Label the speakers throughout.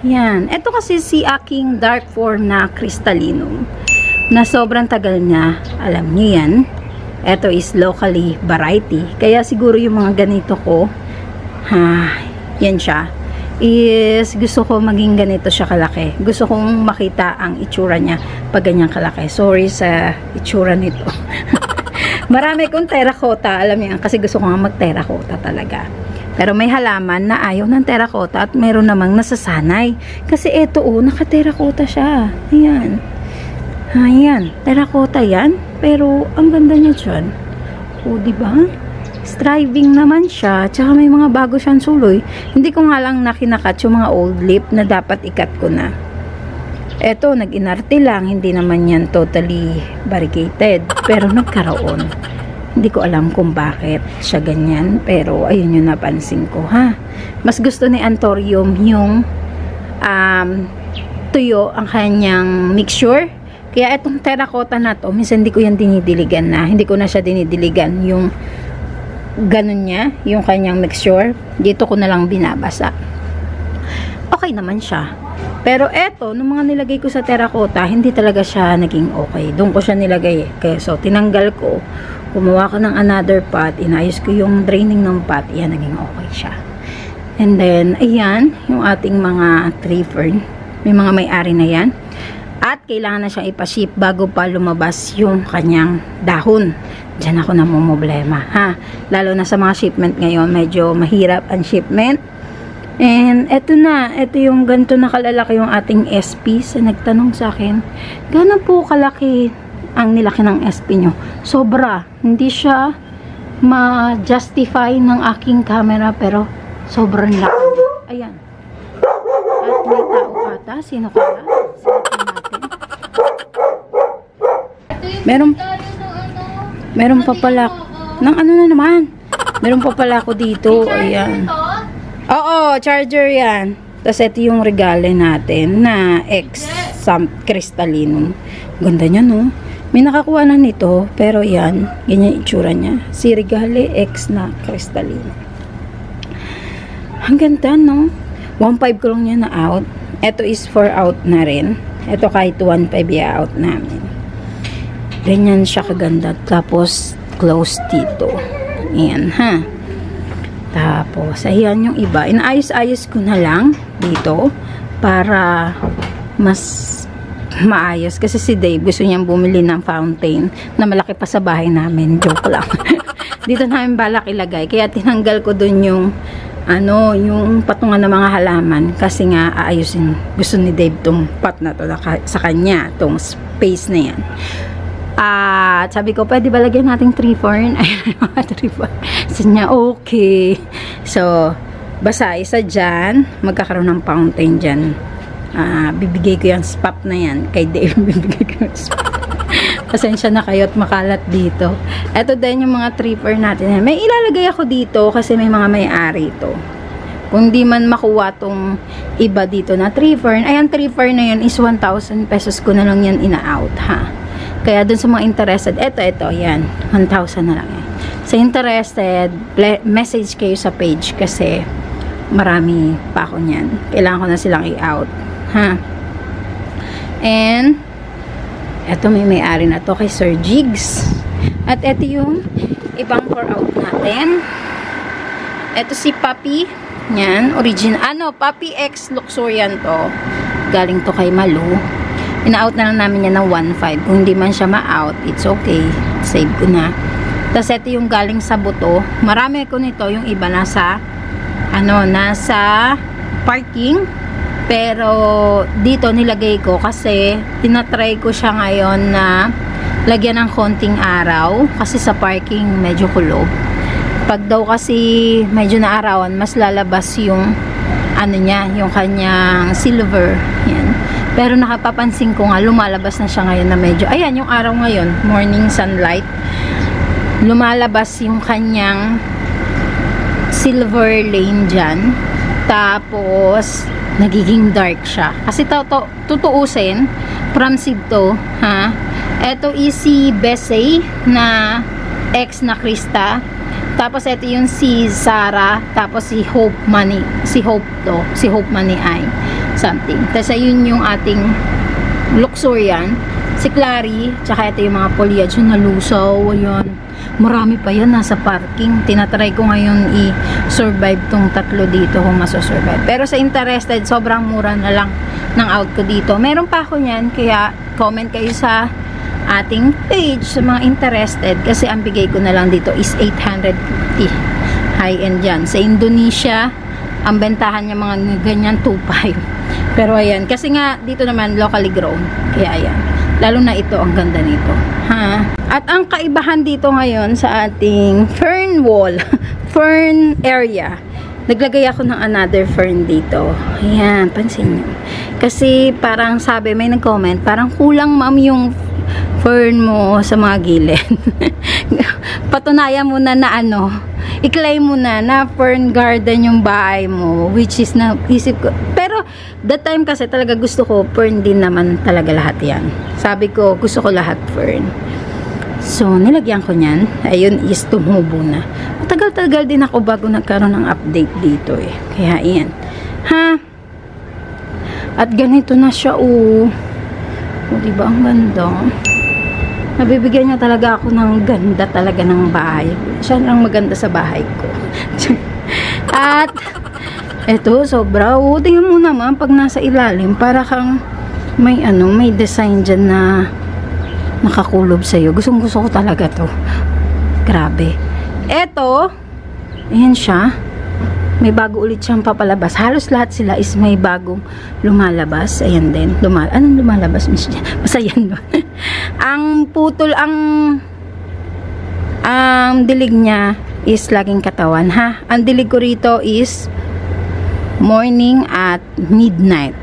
Speaker 1: Yan. Ito kasi si aking dark form na Cristallinum. Na sobrang tagal niya. Alam niyo yan. Ito is locally variety. Kaya siguro yung mga ganito ko, yan siya. Is gusto ko maging ganito siya kalaki. Gusto kong makita ang itsura niya pag ganyan kalaki. Sorry sa itsura nito. Marami kong terracotta, alam niyo, kasi gusto ko nga mag-terracotta talaga. Pero may halaman na ayaw ng terracotta at meron namang nasasanay. Kasi eto naka-terracotta siya. Ayan. Ayan, terracotta yan. Pero ang ganda niya dyan. Diba? Striving naman siya. Tsaka may mga bago siyang suloy. Hindi ko nga lang nakinakat yung mga old lip na dapat ikat ko na. Eto, nag-inarte lang. Hindi naman yan totally variegated. Pero nagkaroon. Hindi ko alam kung bakit siya ganyan. Pero ayun yung napansin ko, ha. Mas gusto ni Anthurium yung tuyo ang kanyang mixture. Kaya itong terracotta na to, minsan hindi ko yan dinidiligan na. Hindi ko na siya dinidiligan yung ganun niya, yung kanyang mixture. Dito ko na lang binabasa. Okay naman siya. Pero eto, nung mga nilagay ko sa terracotta, hindi talaga siya naging okay. Doon ko siya nilagay. Kaya so, tinanggal ko. Gumawa ko ng another pot. Inayos ko yung draining ng pot. Yan, naging okay siya. And then, ayan, yung ating mga tree fern. May mga may-ari na yan. At kailangan na siyang ipaship bago pa lumabas yung kanyang dahon. Diyan ako namumblema, ha. Lalo na sa mga shipment ngayon, medyo mahirap ang shipment. And eto na, eto yung ganito na kalalaki yung ating SP. Sa nagtanong sa akin, gano'n po kalaki ang nilaki ng SP nyo? Sobra. Hindi siya ma-justify ng aking camera, pero sobrang laki. Ayan. At may tao ata. Sino kaya? Meron pa pala ng ano na naman. Meron pa pala ako dito. Ayan. Oo, charger yan. Tapos ito yung regale natin na X Cristallinum. Ganda niya, no? May nakakuha na nito, pero yan, ganyan itsura niya. Si regale X na Cristallinum. Ang ganda, no? 1.5 ko lang niya na out. Ito is 4 out na rin. Ito kahit 1.5 out namin. Ganyan siya kaganda. Tapos, close dito. Ayan, ha. Tapos, ayan yung iba. Inaayos-ayos ko na lang dito para mas maayos. Kasi si Dave, gusto niyang bumili ng fountain na malaki pa sa bahay namin. Joke lang. Dito namin balak ilagay. Kaya tinanggal ko dun yung yung patungan ng mga halaman. Kasi nga, aayusin. Gusto ni Dave tong pot na to sa kanya. Tong space na yan. At sabi ko, pwede ba lagyan nating tree fern? Ayun, mga tree fern. Sabi niya, okay. So, basta isa dyan, magkakaroon ng fountain dyan. Bibigay ko yung spot na yan. Kay Dave, bibigay ko yung spot. Pasensya na kayo at makalat dito. Ito din yung mga tree fern natin. May ilalagay ako dito kasi may mga may-ari ito. Kung di man makuha tong iba dito na tree fern, ayan, tree fern na yun is 1,000 pesos ko na lang yan ina-out, ha. Kaya dun sa mga interested, ito, yan, 1,000 na lang yan. Sa interested, message kayo sa page kasi marami pa ako niyan. Kailangan ko na silang i-out, ha. And eto, may-ari na to kay Sir Jigs. At eto yung ibang pour out natin. Eto si Papi. Yan, Papi X Luxurian to. Galing to kay Malu. Ina-out na lang namin yan ng 1.5. Kung hindi man siya ma-out, it's okay. Save ko na. Tapos eto yung galing sa buto. Marami ko nito. Yung iba nasa parking. Pero dito nilagay ko kasi tinatry ko siya ngayon na lagyan ng konting araw kasi sa parking medyo kulob. Pag daw kasi medyo naarawan, mas lalabas yung yung kanyang silver. Yan. Pero nakapapansin ko nga lumalabas na siya ngayon na medyo, ayan yung araw ngayon, morning sunlight. Lumalabas yung kanyang silver lane dyan. Tapos nagiging dark siya. Kasi tutuusin, from seed to, ha? Ito is si Bessie na X na Krista. Tapos ito yung si Sarah. Tapos si Hope Money. Si Hope Money ay. something. Tapos ayun yung ating Luxurian, si Clary, tsaka ito yung mga foliage na lusaw. Ayun, marami pa yan nasa parking. Tinatry ko ngayon i-survive tong tatlo dito kung masosurvive. Pero sa interested, sobrang mura na lang ng out ko dito. Meron pa ako yan, kaya comment kayo sa ating page sa mga interested, kasi ang bigay ko na lang dito is 850. High-end yan. Sa Indonesia, ang bentahan niya mga ganyan 2.5. Pero ayan, kasi nga dito naman locally grown. Kaya ayan. Lalo na ito, ang ganda nito. Ha? At ang kaibahan dito ngayon sa ating fern wall, fern area, naglagay ako ng another fern dito. Ayan, pansin nyo. Kasi parang sabi, may nag-comment, parang kulang ma'am yung fern mo sa mga gilid. Patunayan mo na ano, i-claim mo na fern garden yung bahay mo, which is naisip ko. Pero that time kasi talaga gusto ko fern din naman talaga lahat yan. Sabi ko, gusto ko lahat fern. So, nilagyan ko niyan. Ayun is tumubo na. Matagal-tagal din ako bago nagkaroon ng update dito eh. Kaya yan. Ha? At ganito na siya oh. O, diba ang ganda? Nabibigyan niya talaga ako ng ganda talaga ng bahay. Siya lang maganda sa bahay ko. At eto, sobra. O, tingnan mo naman pag nasa ilalim, para kang may may design dyan na nakakulob sa'yo. Gustong-gusto ko talaga to. Grabe. Eto, ayan siya. May bago ulit siyang papalabas. Halos lahat sila is may bagong lumalabas. Ayan din. Anong lumalabas? Basta yan doon. Ang putol, ang dilig niya is laging katawan. Ha? Ang dilig ko rito is morning at midnight.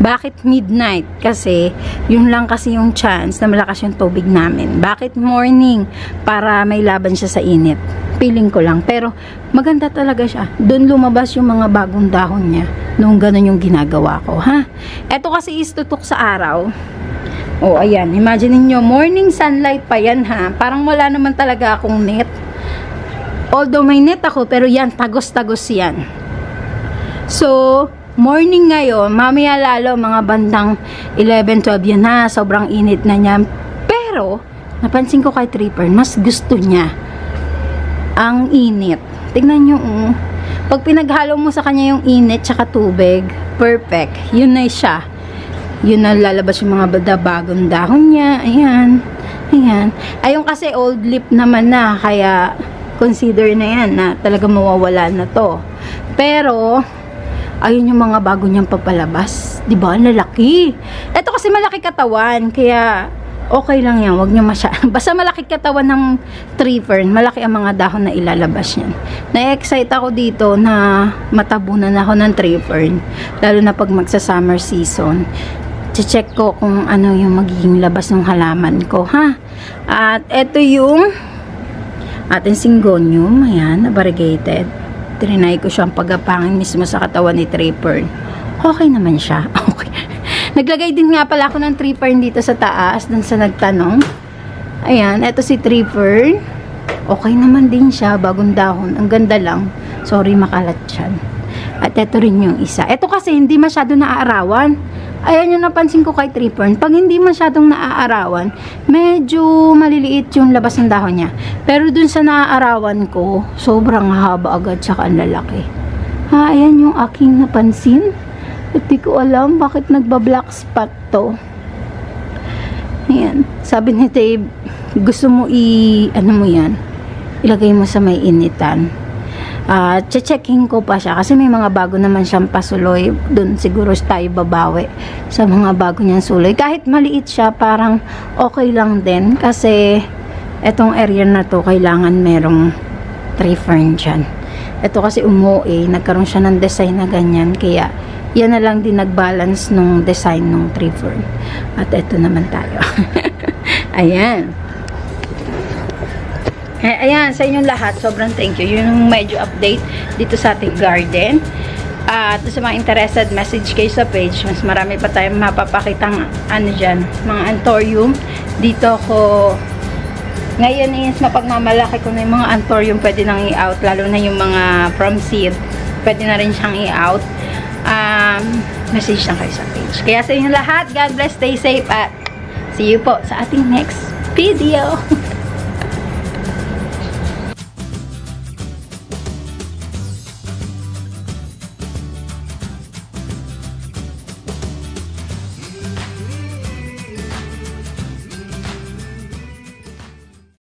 Speaker 1: Bakit midnight? Kasi yun lang kasi yung chance na malakas yung tubig namin. Bakit morning? Para may laban siya sa init. Feeling ko lang. Pero maganda talaga siya. Doon lumabas yung mga bagong dahon niya. Nung ganun yung ginagawa ko. Ha? Ito kasi is tutok sa araw. O, ayan. Imagine niyo morning sunlight pa yan ha. Parang wala naman talaga akong net. Although may net ako, pero yan, tagos-tagos yan. So, morning ngayon, mamaya lalo, mga bandang 11-12 yan na, sobrang init na niya. Pero, napansin ko kay Tripper, mas gusto niya ang init. Tignan nyo, pag pinaghalo mo sa kanya yung init tsaka tubig, perfect. Yun na siya. Yun na lalabas yung mga bagong dahon niya. Ayan. Ayan. Ayun kasi old leaf naman na, kaya consider na yan na talaga mawawala na to. Pero, ayun yung mga bago niyang papalabas. Diba? Lalaki. Ito kasi malaki katawan. Kaya, okay lang yan. Huwag niyo basta malaki katawan ng tree fern. Malaki ang mga dahon na ilalabas niyan. Na-excite ako dito na matabunan ako ng tree fern. Lalo na pag magsa-summer season. Check ko kung ano yung magiging labas ng halaman ko. Ha? At ito yung ating syngonium. Ayan, variegated. Trinay ko siyang pagapangin mismo sa katawan ni tree fern. Okay naman siya. Okay. Naglagay din nga pala ako ng tree fern dito sa taas, dun sa nagtanong. Ayan, eto si tree fern. Okay naman din siya, bagong dahon. Ang ganda lang. Sorry, makalat siya. At eto rin yung isa. Eto kasi hindi masyado naaarawan. Ayan yung napansin ko kay tree fern. Pag hindi masyadong naaarawan, medyo maliliit yung labas ng dahon niya. Pero dun sa naaarawan ko, sobrang haba agad, saka ang lalaki. Ha, ayan yung aking napansin. Hindi ko alam bakit nagba-black spot to. Ayan. Sabi ni Dave, gusto mo ano mo yan? Ilagay mo sa may initan. Checking ko pa siya kasi may mga bago naman siyang pasuloy. Doon siguro tayo babawi sa mga bago niyang suloy. Kahit maliit siya, parang okay lang din kasi etong area na to kailangan merong tree fern dyan. Ito kasi nagkaroon siya ng design na ganyan, kaya yan na lang din nagbalance nung design ng tree fern. At ito naman tayo. Ayan. Ayan, sa inyong lahat, sobrang thank you. Yung medyo update dito sa ating garden. At sa mga interested, message kayo sa page. Mas marami pa tayong mapapakitang dyan, mga anthurium. Dito ko ngayon is mapagmamalaki ko na yung mga anthurium, pwede nang i-out. Lalo na yung mga from seed, pwede na rin siyang i-out. message lang kayo sa page. Kaya sa inyo lahat, God bless, stay safe, at see you po sa ating next video.